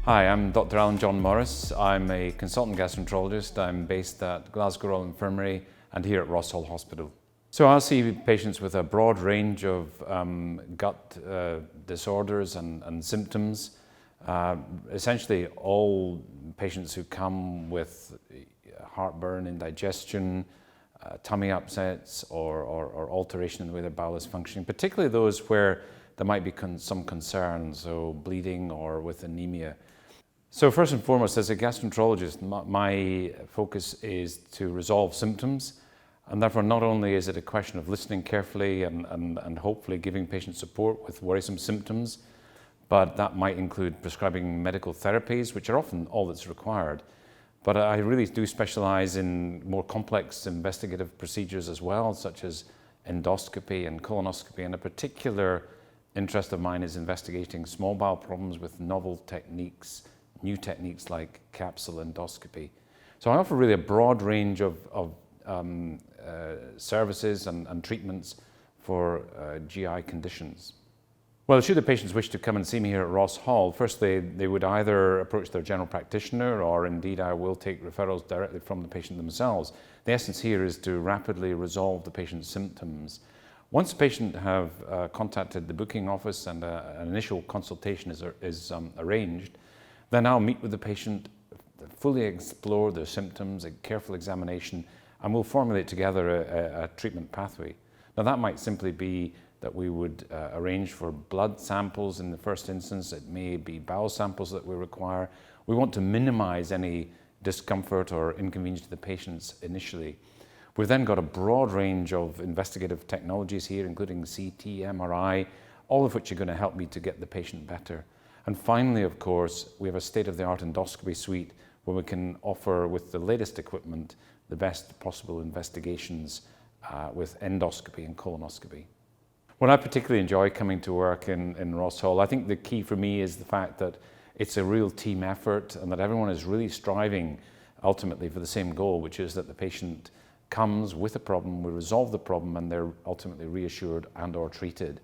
Hi, I'm Dr. Allan John Morris. I'm a consultant gastroenterologist. I'm based at Glasgow Royal Infirmary and here at Ross Hall Hospital. So I'll see patients with a broad range of gut disorders and symptoms. Essentially all patients who come with heartburn, indigestion, tummy upsets or alteration in the way their bowel is functioning, particularly those where there might be some concern, so bleeding or with anemia. So first and foremost, as a gastroenterologist, my focus is to resolve symptoms, and therefore not only is it a question of listening carefully and hopefully giving patients support with worrisome symptoms, but that might include prescribing medical therapies, which are often all that's required. But I really do specialize in more complex investigative procedures as well, such as endoscopy and colonoscopy, and a particular interest of mine is investigating small bowel problems with novel techniques, new techniques like capsule endoscopy. So I offer really a broad range of services and treatments for GI conditions. Well, should the patients wish to come and see me here at Ross Hall, firstly, they would either approach their general practitioner, or indeed I will take referrals directly from the patient themselves. The essence here is to rapidly resolve the patient's symptoms. Once the patient have contacted the booking office and an initial consultation is arranged, then I'll meet with the patient, fully explore their symptoms, a careful examination, and we'll formulate together a treatment pathway. Now that might simply be that we would arrange for blood samples in the first instance. It may be bowel samples that we require. We want to minimize any discomfort or inconvenience to the patients initially. We've then got a broad range of investigative technologies here, including CT, MRI, all of which are going to help me to get the patient better. And finally, of course, we have a state-of-the-art endoscopy suite where we can offer, with the latest equipment, the best possible investigations with endoscopy and colonoscopy. Well, I particularly enjoy coming to work in Ross Hall. I think the key for me is the fact that it's a real team effort and that everyone is really striving ultimately for the same goal, which is that the patient comes with a problem, we resolve the problem, and they're ultimately reassured and or treated.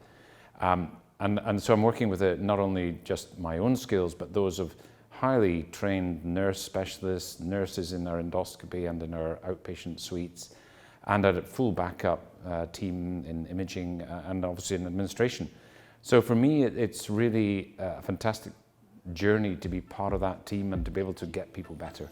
And so I'm working with not only just my own skills, but those of highly trained nurse specialists, nurses in our endoscopy and in our outpatient suites, and a full backup team in imaging and obviously in administration. So for me, it's really a fantastic journey to be part of that team and to be able to get people better.